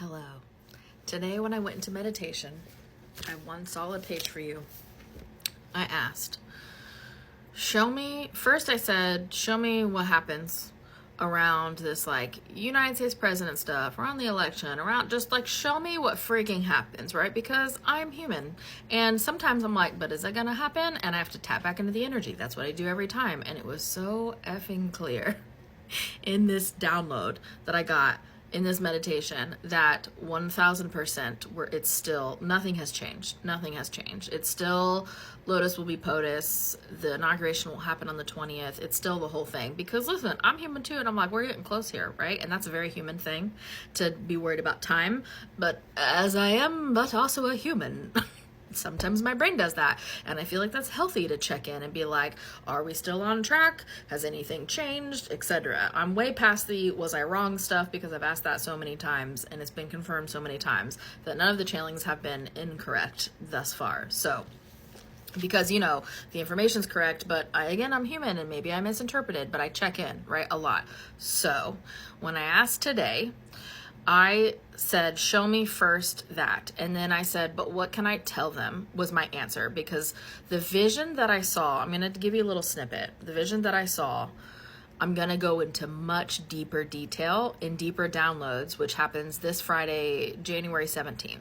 Hello. Today when I went into meditation, I have one solid page for you. I asked, I said, show me what happens around this United States president stuff, around the election, around just show me what freaking happens, right? Because I'm human. And sometimes I'm like, but is that gonna happen? And I have to tap back into the energy. That's what I do every time. And it was so effing clear in this download that I got in this meditation that 1000% nothing has changed. Nothing has changed. It's still Lotus will be POTUS. The inauguration will happen on the 20th. It's still the whole thing. Because listen, I'm human too, and I'm like, we're getting close here, right? And that's a very human thing to be worried about time. But as I am, but also a human. Sometimes my brain does that, and I feel like that's healthy to check in and be like, are we still on track? Has anything changed? Etc. I'm way past the was I wrong stuff because I've asked that so many times and it's been confirmed so many times that none of the channelings have been incorrect thus far. So because the information's correct, but I'm human and maybe I misinterpreted, but I check in, right, a lot. So when I asked today, I said, show me first that. And then I said, but what can I tell them was my answer, because the vision that I saw, I'm going to give you a little snippet. The vision that I saw, I'm going to go into much deeper detail in deeper downloads, which happens this Friday, January 17th.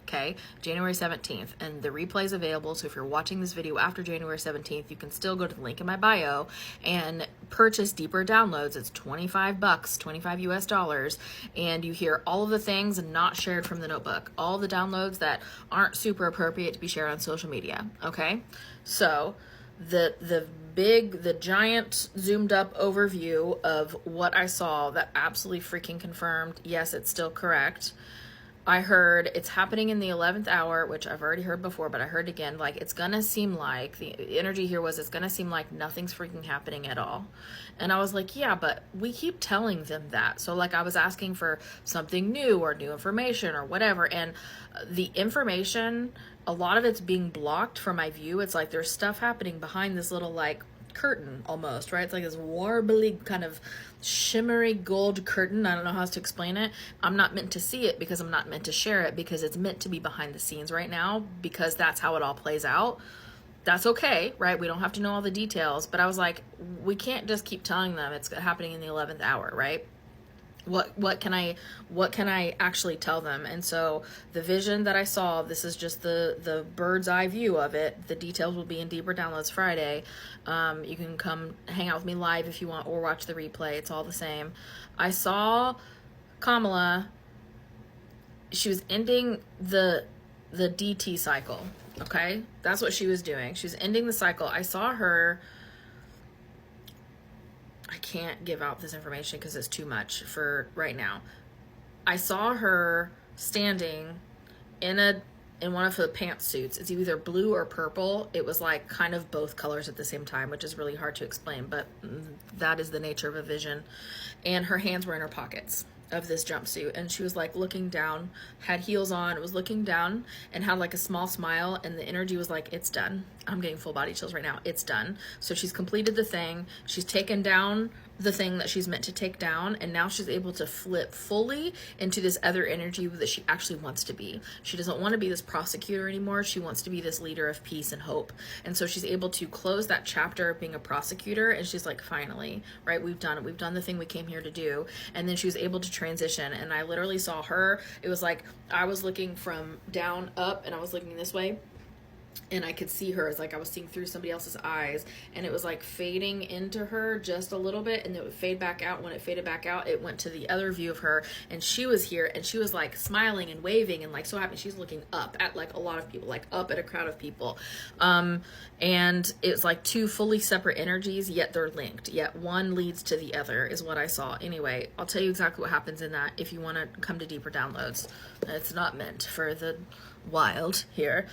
Okay, January 17th, and the replay is available. So if you're watching this video after January 17th, you can still go to the link in my bio and purchase deeper downloads. It's $25, 25 US dollars, and you hear all of the things not shared from the notebook, all the downloads that aren't super appropriate to be shared on social media. Okay, so the giant zoomed up overview of what I saw that absolutely freaking confirmed, yes, it's still correct. I heard it's happening in the 11th hour, which I've already heard before, but I heard again, it's going to seem like, the energy here was, it's going to seem like nothing's freaking happening at all. And I was like, yeah, but we keep telling them that. So I was asking for something new or new information or whatever. And the information, a lot of it's being blocked from my view. It's like there's stuff happening behind this little curtain almost, right? It's like this warbly kind of shimmery gold curtain. I don't know how else to explain it. I'm not meant to see it because I'm not meant to share it, because it's meant to be behind the scenes right now, because that's how it all plays out. That's okay, right? We don't have to know all the details, but I was like, we can't just keep telling them it's happening in the 11th hour, right? What can I actually tell them? And so the vision that I saw, this is just the bird's eye view of it. The details will be in Deeper Downloads Friday. You can come hang out with me live if you want, or watch the replay. It's all the same. I saw Kamala. She was ending the DT cycle. Okay, that's what she was doing. She was ending the cycle. I saw her. I can't give out this information because it's too much for right now. I saw her standing in one of the pantsuits. It's either blue or purple. It was kind of both colors at the same time, which is really hard to explain, but that is the nature of a vision. And her hands were in her pockets of this jumpsuit, and she was looking down, had heels on, was looking down, and had a small smile, and the energy was it's done. I'm getting full body chills right now. It's done. So she's completed the thing. She's taken down the thing that she's meant to take down, and now she's able to flip fully into this other energy that she actually wants to be. She doesn't want to be this prosecutor anymore. She wants to be this leader of peace and hope. And so she's able to close that chapter of being a prosecutor, and she's finally, right, we've done it. We've done the thing we came here to do. And then she was able to transition, and I literally saw her. It was I was looking from down up, and I was looking this way, and I could see her as I was seeing through somebody else's eyes, and it was fading into her just a little bit, and it would fade back out. When it faded back out, it went to the other view of her, and she was here, and she was smiling and waving and so happy. She's looking up at a lot of people, up at a crowd of people, and it's two fully separate energies, yet they're linked, yet one leads to the other is what I saw. Anyway, I'll tell you exactly what happens in that if you want to come to Deeper Downloads. It's not meant for the wild here.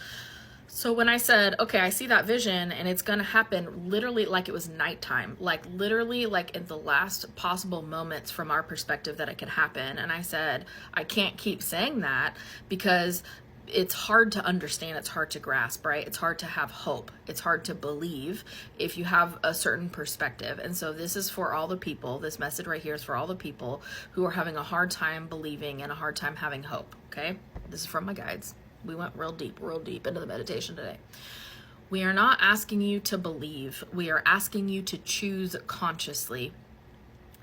So when I said, okay, I see that vision, and it's going to happen literally it was nighttime, literally in the last possible moments from our perspective that it could happen. And I said, I can't keep saying that because it's hard to understand, it's hard to grasp, right? It's hard to have hope. It's hard to believe if you have a certain perspective. And so this is for all the people, this message right here is for all the people who are having a hard time believing and a hard time having hope, okay? This is from my guides. We went real deep into the meditation today. We are not asking you to believe. We are asking you to choose consciously.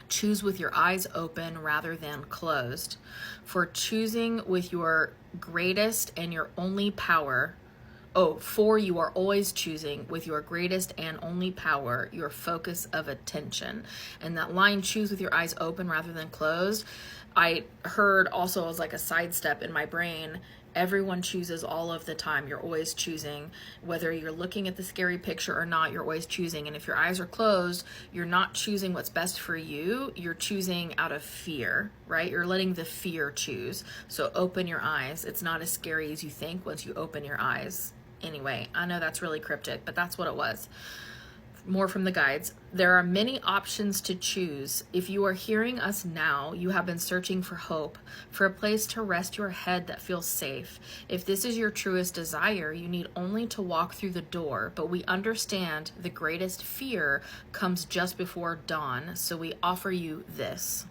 Choose with your eyes open rather than closed. For choosing with your greatest and your only power. For you are always choosing with your greatest and only power, your focus of attention. And that line, choose with your eyes open rather than closed, I heard also as like a sidestep in my brain. Everyone chooses all of the time. You're always choosing. Whether you're looking at the scary picture or not, you're always choosing. And if your eyes are closed, you're not choosing what's best for you. You're choosing out of fear, right? You're letting the fear choose. So open your eyes. It's not as scary as you think once you open your eyes. Anyway, I know that's really cryptic, but that's what it was. More from the guides. There are many options to choose. If you are hearing us now, you have been searching for hope, for a place to rest your head that feels safe. If this is your truest desire, you need only to walk through the door, but we understand the greatest fear comes just before dawn, so we offer you this.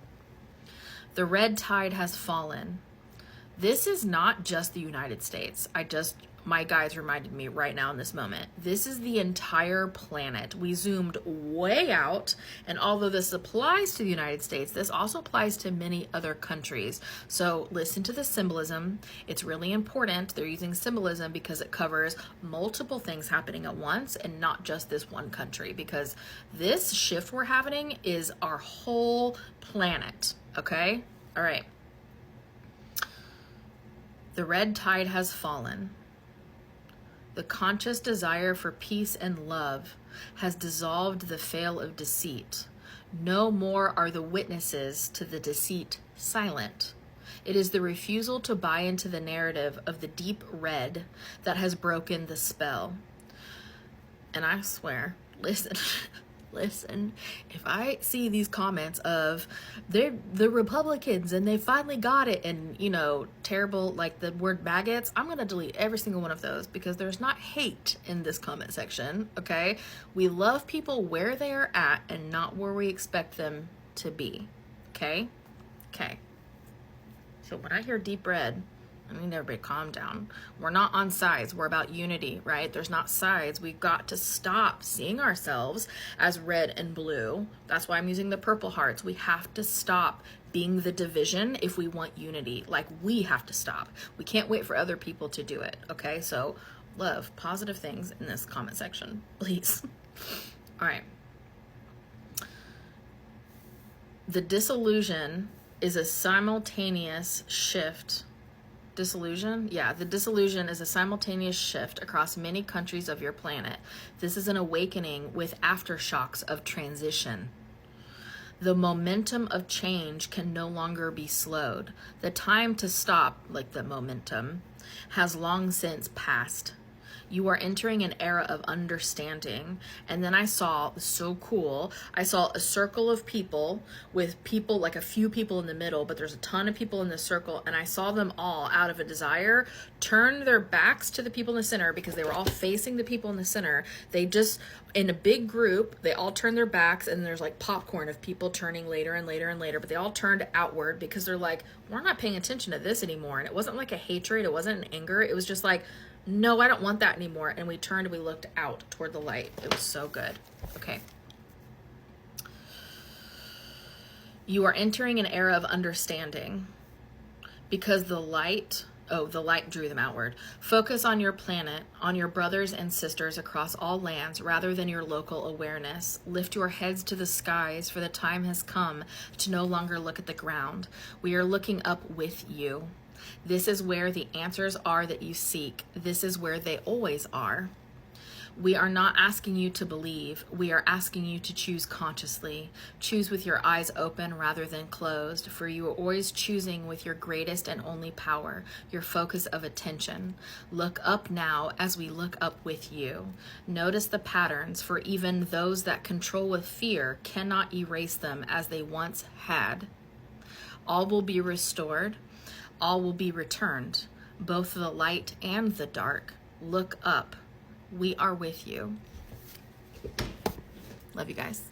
The red tide has fallen. This is not just the United States. My guides reminded me right now in this moment. This is the entire planet. We zoomed way out, and although this applies to the United States, this also applies to many other countries. So listen to the symbolism. It's really important. They're using symbolism because it covers multiple things happening at once and not just this one country, because this shift we're having is our whole planet, okay? All right. The red tide has fallen. The conscious desire for peace and love has dissolved the veil of deceit. No more are the witnesses to the deceit silent. It is the refusal to buy into the narrative of the deep red that has broken the spell. And I swear, listen, if I see these comments of they're the Republicans and they finally got it and, terrible, like the word maggots, I'm going to delete every single one of those because there's not hate in this comment section, okay? We love people where they are at and not where we expect them to be, okay? Okay. So when I hear deep red, I need everybody to calm down. We're not on sides. We're about unity, right? There's not sides. We've got to stop seeing ourselves as red and blue. That's why I'm using the purple hearts. We have to stop being the division if we want unity. Like, we have to stop. We can't wait for other people to do it, okay? So, love, positive things in this comment section, please. All right. The disillusion is a simultaneous shift. Disillusion? Yeah, the disillusion is a simultaneous shift across many countries of your planet. This is an awakening with aftershocks of transition. The momentum of change can no longer be slowed. The time to stop, like the momentum, has long since passed. You are entering an era of understanding. And then I saw, so cool, I saw a circle of people with people, like a few people in the middle, but there's a ton of people in the circle. And I saw them all, out of a desire, turn their backs to the people in the center because they were all facing the people in the center. They just, in a big group, they all turned their backs, and there's like popcorn of people turning later and later and later, but they all turned outward because they're like, we're not paying attention to this anymore. And it wasn't like a hatred. It wasn't an anger. It was just like, no, I don't want that anymore. And we turned and we looked out toward the light. It was so good. Okay. You are entering an era of understanding because the light drew them outward. Focus on your planet, on your brothers and sisters across all lands rather than your local awareness. Lift your heads to the skies, for the time has come to no longer look at the ground. We are looking up with you. This is where the answers are that you seek. This is where they always are. We are not asking you to believe. We are asking you to choose consciously. Choose with your eyes open rather than closed, for you are always choosing with your greatest and only power, your focus of attention. Look up now as we look up with you. Notice the patterns, for even those that control with fear cannot erase them as they once had. All will be restored. All will be returned. both the light and the dark. Look up. We are with you. Love you guys.